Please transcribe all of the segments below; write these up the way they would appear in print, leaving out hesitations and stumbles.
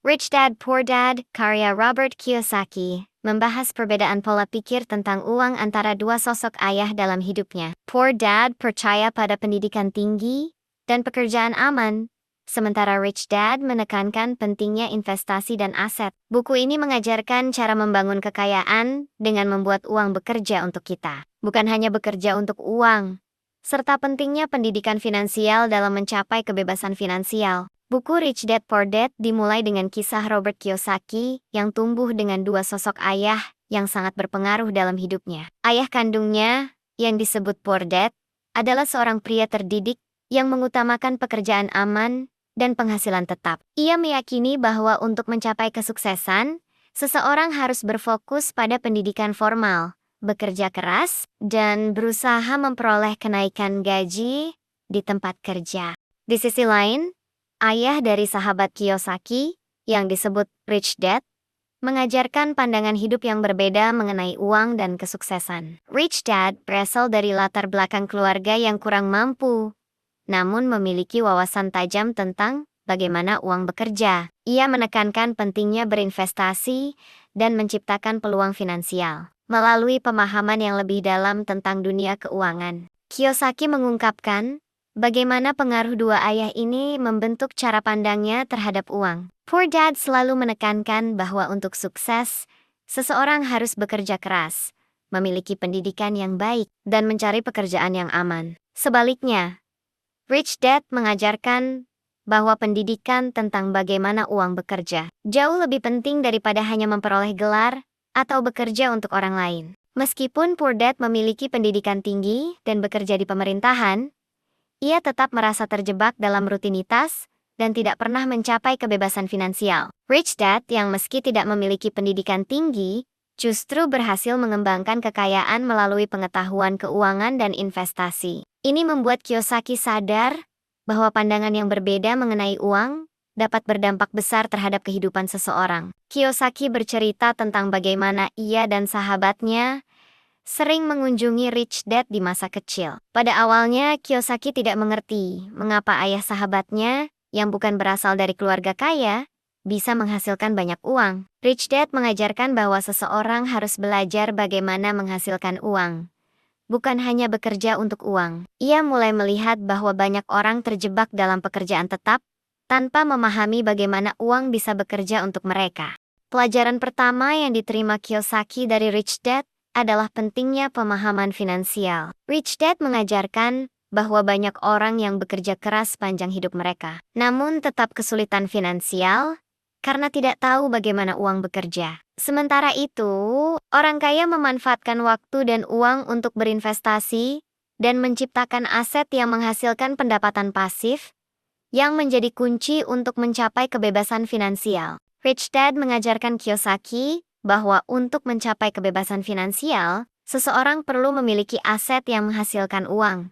Rich Dad Poor Dad, karya Robert Kiyosaki, membahas perbedaan pola pikir tentang uang antara dua sosok ayah dalam hidupnya. Poor Dad percaya pada pendidikan tinggi dan pekerjaan aman, sementara Rich Dad menekankan pentingnya investasi dan aset. Buku ini mengajarkan cara membangun kekayaan dengan membuat uang bekerja untuk kita, bukan hanya bekerja untuk uang, serta pentingnya pendidikan finansial dalam mencapai kebebasan finansial. Buku Rich Dad Poor Dad dimulai dengan kisah Robert Kiyosaki yang tumbuh dengan dua sosok ayah yang sangat berpengaruh dalam hidupnya. Ayah kandungnya, yang disebut Poor Dad, adalah seorang pria terdidik yang mengutamakan pekerjaan aman dan penghasilan tetap. Ia meyakini bahwa untuk mencapai kesuksesan, seseorang harus berfokus pada pendidikan formal, bekerja keras, dan berusaha memperoleh kenaikan gaji di tempat kerja. Di sisi lain, ayah dari sahabat Kiyosaki, yang disebut Rich Dad, mengajarkan pandangan hidup yang berbeda mengenai uang dan kesuksesan. Rich Dad berasal dari latar belakang keluarga yang kurang mampu, namun memiliki wawasan tajam tentang bagaimana uang bekerja. Ia menekankan pentingnya berinvestasi dan menciptakan peluang finansial melalui pemahaman yang lebih dalam tentang dunia keuangan. Kiyosaki mengungkapkan bagaimana pengaruh dua ayah ini membentuk cara pandangnya terhadap uang. Poor Dad selalu menekankan bahwa untuk sukses, seseorang harus bekerja keras, memiliki pendidikan yang baik, dan mencari pekerjaan yang aman. Sebaliknya, Rich Dad mengajarkan bahwa pendidikan tentang bagaimana uang bekerja jauh lebih penting daripada hanya memperoleh gelar atau bekerja untuk orang lain. Meskipun Poor Dad memiliki pendidikan tinggi dan bekerja di pemerintahan, ia tetap merasa terjebak dalam rutinitas dan tidak pernah mencapai kebebasan finansial. Rich Dad yang meski tidak memiliki pendidikan tinggi, justru berhasil mengembangkan kekayaan melalui pengetahuan keuangan dan investasi. Ini membuat Kiyosaki sadar bahwa pandangan yang berbeda mengenai uang dapat berdampak besar terhadap kehidupan seseorang. Kiyosaki bercerita tentang bagaimana ia dan sahabatnya sering mengunjungi Rich Dad di masa kecil. Pada awalnya, Kiyosaki tidak mengerti mengapa ayah sahabatnya, yang bukan berasal dari keluarga kaya, bisa menghasilkan banyak uang. Rich Dad mengajarkan bahwa seseorang harus belajar bagaimana menghasilkan uang, bukan hanya bekerja untuk uang. Ia mulai melihat bahwa banyak orang terjebak dalam pekerjaan tetap, tanpa memahami bagaimana uang bisa bekerja untuk mereka. Pelajaran pertama yang diterima Kiyosaki dari Rich Dad adalah pentingnya pemahaman finansial. Rich Dad mengajarkan bahwa banyak orang yang bekerja keras sepanjang hidup mereka, namun tetap kesulitan finansial karena tidak tahu bagaimana uang bekerja. Sementara itu, orang kaya memanfaatkan waktu dan uang untuk berinvestasi dan menciptakan aset yang menghasilkan pendapatan pasif, yang menjadi kunci untuk mencapai kebebasan finansial. Rich Dad mengajarkan Kiyosaki bahwa untuk mencapai kebebasan finansial, seseorang perlu memiliki aset yang menghasilkan uang,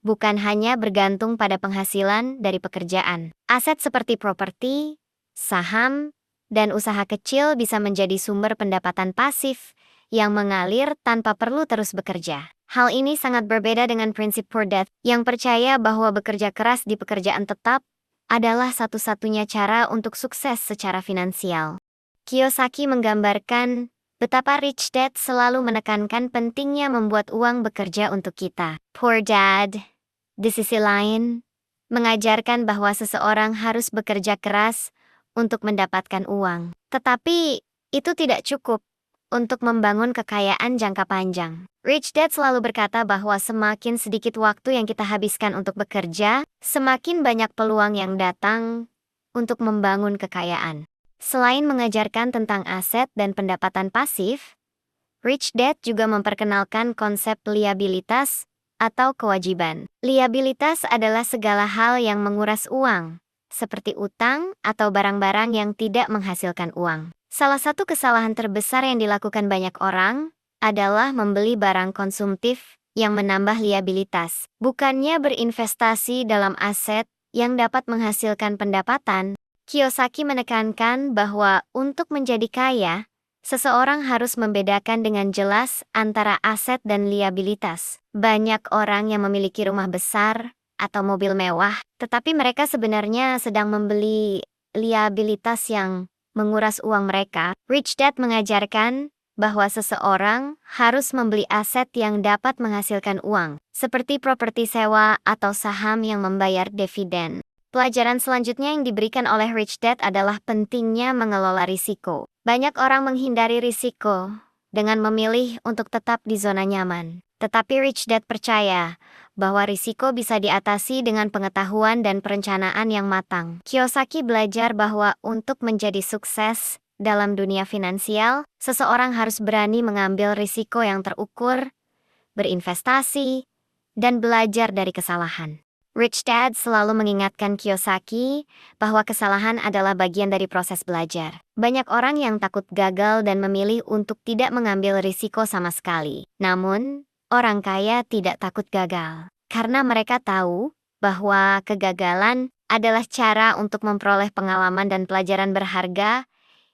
bukan hanya bergantung pada penghasilan dari pekerjaan. Aset seperti properti, saham, dan usaha kecil bisa menjadi sumber pendapatan pasif yang mengalir tanpa perlu terus bekerja. Hal ini sangat berbeda dengan prinsip Poor Dad yang percaya bahwa bekerja keras di pekerjaan tetap adalah satu-satunya cara untuk sukses secara finansial. Kiyosaki menggambarkan betapa Rich Dad selalu menekankan pentingnya membuat uang bekerja untuk kita. Poor Dad, di sisi lain, mengajarkan bahwa seseorang harus bekerja keras untuk mendapatkan uang. Tetapi, itu tidak cukup untuk membangun kekayaan jangka panjang. Rich Dad selalu berkata bahwa semakin sedikit waktu yang kita habiskan untuk bekerja, semakin banyak peluang yang datang untuk membangun kekayaan. Selain mengajarkan tentang aset dan pendapatan pasif, Rich Dad juga memperkenalkan konsep liabilitas atau kewajiban. Liabilitas adalah segala hal yang menguras uang, seperti utang atau barang-barang yang tidak menghasilkan uang. Salah satu kesalahan terbesar yang dilakukan banyak orang adalah membeli barang konsumtif yang menambah liabilitas. Bukannya berinvestasi dalam aset yang dapat menghasilkan pendapatan, Kiyosaki menekankan bahwa untuk menjadi kaya, seseorang harus membedakan dengan jelas antara aset dan liabilitas. Banyak orang yang memiliki rumah besar atau mobil mewah, tetapi mereka sebenarnya sedang membeli liabilitas yang menguras uang mereka. Rich Dad mengajarkan bahwa seseorang harus membeli aset yang dapat menghasilkan uang, seperti properti sewa atau saham yang membayar dividen. Pelajaran selanjutnya yang diberikan oleh Rich Dad adalah pentingnya mengelola risiko. Banyak orang menghindari risiko dengan memilih untuk tetap di zona nyaman. Tetapi Rich Dad percaya bahwa risiko bisa diatasi dengan pengetahuan dan perencanaan yang matang. Kiyosaki belajar bahwa untuk menjadi sukses dalam dunia finansial, seseorang harus berani mengambil risiko yang terukur, berinvestasi, dan belajar dari kesalahan. Rich Dad selalu mengingatkan Kiyosaki bahwa kesalahan adalah bagian dari proses belajar. Banyak orang yang takut gagal dan memilih untuk tidak mengambil risiko sama sekali. Namun, orang kaya tidak takut gagal, karena mereka tahu bahwa kegagalan adalah cara untuk memperoleh pengalaman dan pelajaran berharga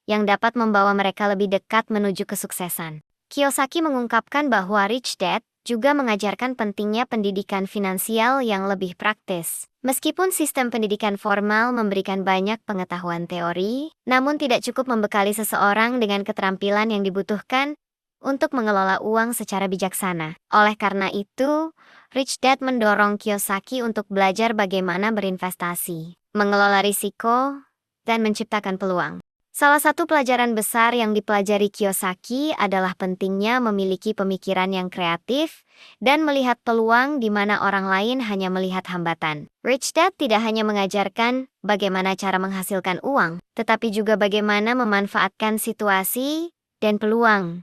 yang dapat membawa mereka lebih dekat menuju kesuksesan. Kiyosaki mengungkapkan bahwa Rich Dad juga mengajarkan pentingnya pendidikan finansial yang lebih praktis. Meskipun sistem pendidikan formal memberikan banyak pengetahuan teori, namun tidak cukup membekali seseorang dengan keterampilan yang dibutuhkan untuk mengelola uang secara bijaksana. Oleh karena itu, Rich Dad mendorong Kiyosaki untuk belajar bagaimana berinvestasi, mengelola risiko, dan menciptakan peluang. Salah satu pelajaran besar yang dipelajari Kiyosaki adalah pentingnya memiliki pemikiran yang kreatif dan melihat peluang di mana orang lain hanya melihat hambatan. Rich Dad tidak hanya mengajarkan bagaimana cara menghasilkan uang, tetapi juga bagaimana memanfaatkan situasi dan peluang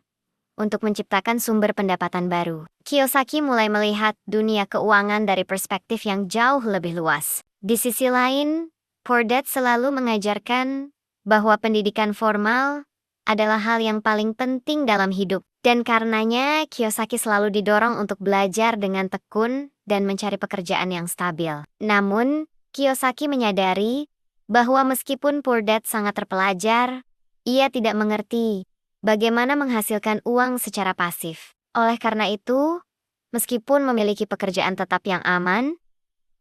untuk menciptakan sumber pendapatan baru. Kiyosaki mulai melihat dunia keuangan dari perspektif yang jauh lebih luas. Di sisi lain, Poor Dad selalu mengajarkan bahwa pendidikan formal adalah hal yang paling penting dalam hidup, dan karenanya Kiyosaki selalu didorong untuk belajar dengan tekun dan mencari pekerjaan yang stabil. Namun, Kiyosaki menyadari bahwa meskipun Poor Dad sangat terpelajar, ia tidak mengerti bagaimana menghasilkan uang secara pasif. Oleh karena itu, meskipun memiliki pekerjaan tetap yang aman,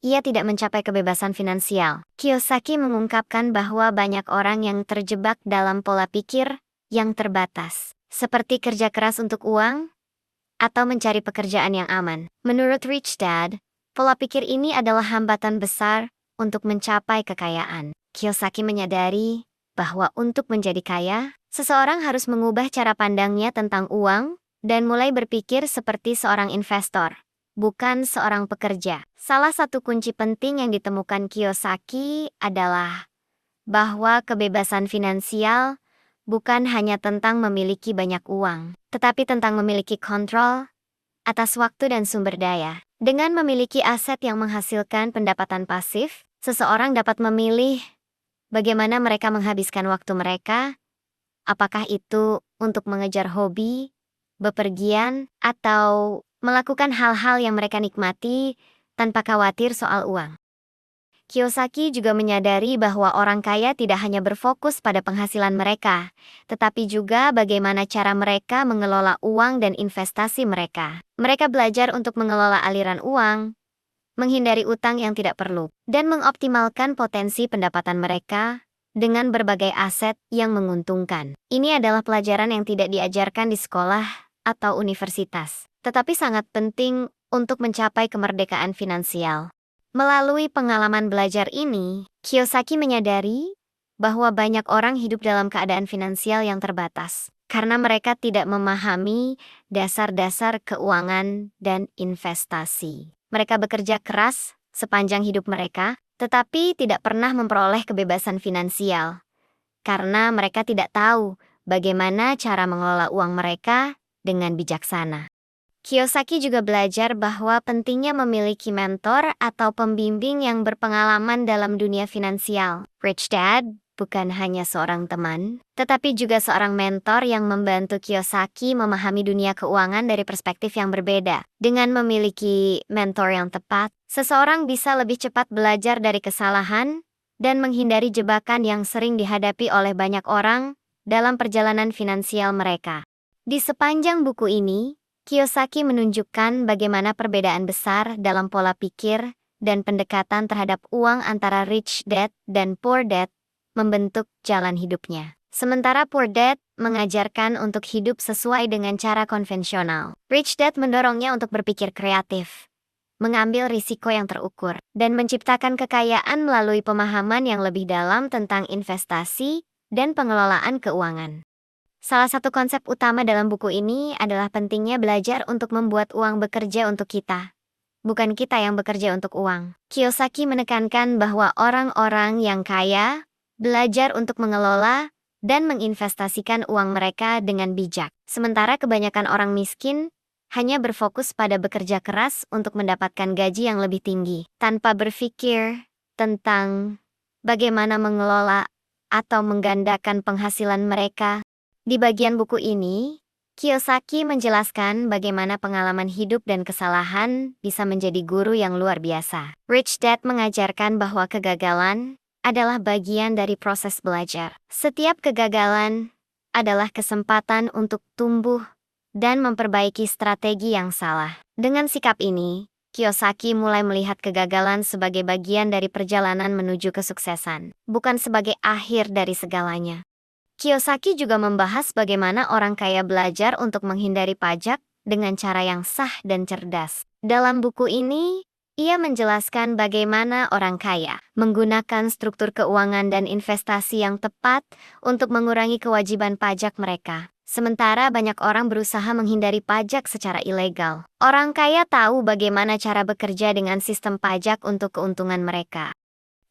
ia tidak mencapai kebebasan finansial. Kiyosaki mengungkapkan bahwa banyak orang yang terjebak dalam pola pikir yang terbatas, seperti kerja keras untuk uang atau mencari pekerjaan yang aman. Menurut Rich Dad, pola pikir ini adalah hambatan besar untuk mencapai kekayaan. Kiyosaki menyadari bahwa untuk menjadi kaya, seseorang harus mengubah cara pandangnya tentang uang dan mulai berpikir seperti seorang investor, bukan seorang pekerja. Salah satu kunci penting yang ditemukan Kiyosaki adalah bahwa kebebasan finansial bukan hanya tentang memiliki banyak uang, tetapi tentang memiliki kontrol atas waktu dan sumber daya. Dengan memiliki aset yang menghasilkan pendapatan pasif, seseorang dapat memilih bagaimana mereka menghabiskan waktu mereka, apakah itu untuk mengejar hobi, bepergian, atau melakukan hal-hal yang mereka nikmati tanpa khawatir soal uang. Kiyosaki juga menyadari bahwa orang kaya tidak hanya berfokus pada penghasilan mereka, tetapi juga bagaimana cara mereka mengelola uang dan investasi mereka. Mereka belajar untuk mengelola aliran uang, menghindari utang yang tidak perlu, dan mengoptimalkan potensi pendapatan mereka dengan berbagai aset yang menguntungkan. Ini adalah pelajaran yang tidak diajarkan di sekolah atau universitas, tetapi sangat penting untuk mencapai kemerdekaan finansial. Melalui pengalaman belajar ini, Kiyosaki menyadari bahwa banyak orang hidup dalam keadaan finansial yang terbatas, karena mereka tidak memahami dasar-dasar keuangan dan investasi. Mereka bekerja keras sepanjang hidup mereka, tetapi tidak pernah memperoleh kebebasan finansial, karena mereka tidak tahu bagaimana cara mengelola uang mereka dengan bijaksana. Kiyosaki juga belajar bahwa pentingnya memiliki mentor atau pembimbing yang berpengalaman dalam dunia finansial. Rich Dad bukan hanya seorang teman, tetapi juga seorang mentor yang membantu Kiyosaki memahami dunia keuangan dari perspektif yang berbeda. Dengan memiliki mentor yang tepat, seseorang bisa lebih cepat belajar dari kesalahan dan menghindari jebakan yang sering dihadapi oleh banyak orang dalam perjalanan finansial mereka. Di sepanjang buku ini, Kiyosaki menunjukkan bagaimana perbedaan besar dalam pola pikir dan pendekatan terhadap uang antara Rich Dad dan Poor Dad membentuk jalan hidupnya. Sementara Poor Dad mengajarkan untuk hidup sesuai dengan cara konvensional. Rich Dad mendorongnya untuk berpikir kreatif, mengambil risiko yang terukur, dan menciptakan kekayaan melalui pemahaman yang lebih dalam tentang investasi dan pengelolaan keuangan. Salah satu konsep utama dalam buku ini adalah pentingnya belajar untuk membuat uang bekerja untuk kita, bukan kita yang bekerja untuk uang. Kiyosaki menekankan bahwa orang-orang yang kaya belajar untuk mengelola dan menginvestasikan uang mereka dengan bijak, sementara kebanyakan orang miskin hanya berfokus pada bekerja keras untuk mendapatkan gaji yang lebih tinggi, tanpa berpikir tentang bagaimana mengelola atau menggandakan penghasilan mereka. Di bagian buku ini, Kiyosaki menjelaskan bagaimana pengalaman hidup dan kesalahan bisa menjadi guru yang luar biasa. Rich Dad mengajarkan bahwa kegagalan adalah bagian dari proses belajar. Setiap kegagalan adalah kesempatan untuk tumbuh dan memperbaiki strategi yang salah. Dengan sikap ini, Kiyosaki mulai melihat kegagalan sebagai bagian dari perjalanan menuju kesuksesan, bukan sebagai akhir dari segalanya. Kiyosaki juga membahas bagaimana orang kaya belajar untuk menghindari pajak dengan cara yang sah dan cerdas. Dalam buku ini, ia menjelaskan bagaimana orang kaya menggunakan struktur keuangan dan investasi yang tepat untuk mengurangi kewajiban pajak mereka. Sementara banyak orang berusaha menghindari pajak secara ilegal. Orang kaya tahu bagaimana cara bekerja dengan sistem pajak untuk keuntungan mereka.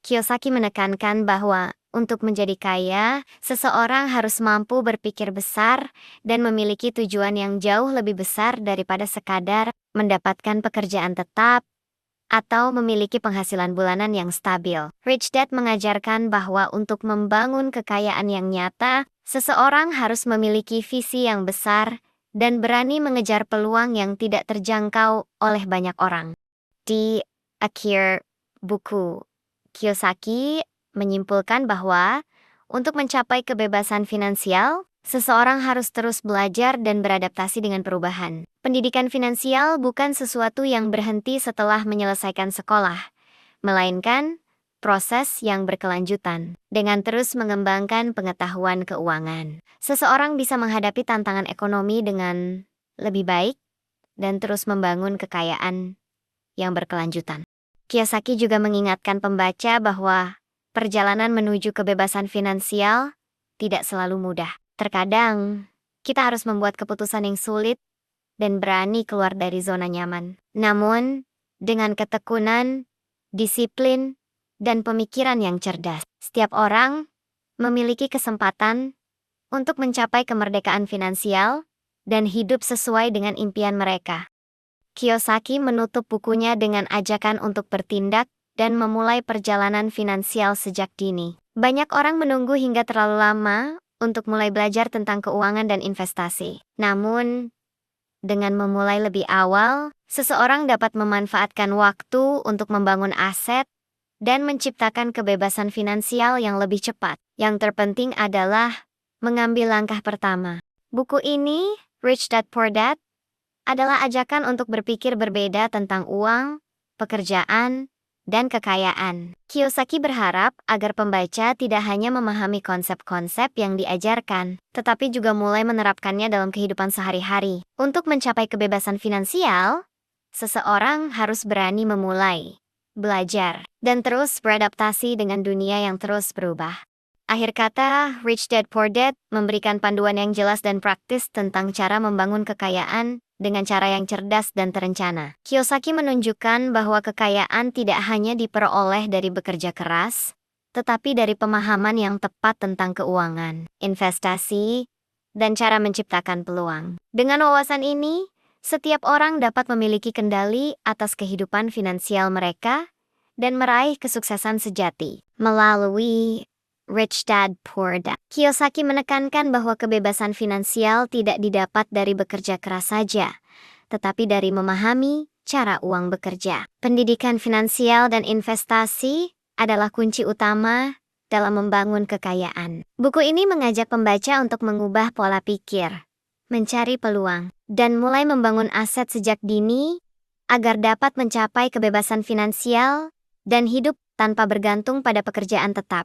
Kiyosaki menekankan bahwa untuk menjadi kaya, seseorang harus mampu berpikir besar dan memiliki tujuan yang jauh lebih besar daripada sekadar mendapatkan pekerjaan tetap atau memiliki penghasilan bulanan yang stabil. Rich Dad mengajarkan bahwa untuk membangun kekayaan yang nyata, seseorang harus memiliki visi yang besar dan berani mengejar peluang yang tidak terjangkau oleh banyak orang. Di akhir buku, Kiyosaki menyimpulkan bahwa untuk mencapai kebebasan finansial, seseorang harus terus belajar dan beradaptasi dengan perubahan. Pendidikan finansial bukan sesuatu yang berhenti setelah menyelesaikan sekolah, melainkan proses yang berkelanjutan. Dengan terus mengembangkan pengetahuan keuangan, seseorang bisa menghadapi tantangan ekonomi dengan lebih baik dan terus membangun kekayaan yang berkelanjutan. Kiyosaki juga mengingatkan pembaca bahwa perjalanan menuju kebebasan finansial tidak selalu mudah. Terkadang, kita harus membuat keputusan yang sulit dan berani keluar dari zona nyaman. Namun, dengan ketekunan, disiplin, dan pemikiran yang cerdas, setiap orang memiliki kesempatan untuk mencapai kemerdekaan finansial dan hidup sesuai dengan impian mereka. Kiyosaki menutup bukunya dengan ajakan untuk bertindak dan memulai perjalanan finansial sejak dini. Banyak orang menunggu hingga terlalu lama untuk mulai belajar tentang keuangan dan investasi. Namun, dengan memulai lebih awal, seseorang dapat memanfaatkan waktu untuk membangun aset dan menciptakan kebebasan finansial yang lebih cepat. Yang terpenting adalah mengambil langkah pertama. Buku ini, Rich Dad Poor Dad, adalah ajakan untuk berpikir berbeda tentang uang, pekerjaan, dan kekayaan. Kiyosaki berharap agar pembaca tidak hanya memahami konsep-konsep yang diajarkan, tetapi juga mulai menerapkannya dalam kehidupan sehari-hari. Untuk mencapai kebebasan finansial, seseorang harus berani memulai, belajar, dan terus beradaptasi dengan dunia yang terus berubah. Akhir kata, Rich Dad Poor Dad memberikan panduan yang jelas dan praktis tentang cara membangun kekayaan dengan cara yang cerdas dan terencana. Kiyosaki menunjukkan bahwa kekayaan tidak hanya diperoleh dari bekerja keras, tetapi dari pemahaman yang tepat tentang keuangan, investasi, dan cara menciptakan peluang. Dengan wawasan ini, setiap orang dapat memiliki kendali atas kehidupan finansial mereka dan meraih kesuksesan sejati melalui Rich Dad Poor Dad. Kiyosaki menekankan bahwa kebebasan finansial tidak didapat dari bekerja keras saja, tetapi dari memahami cara uang bekerja. Pendidikan finansial dan investasi adalah kunci utama dalam membangun kekayaan. Buku ini mengajak pembaca untuk mengubah pola pikir, mencari peluang, dan mulai membangun aset sejak dini agar dapat mencapai kebebasan finansial dan hidup tanpa bergantung pada pekerjaan tetap.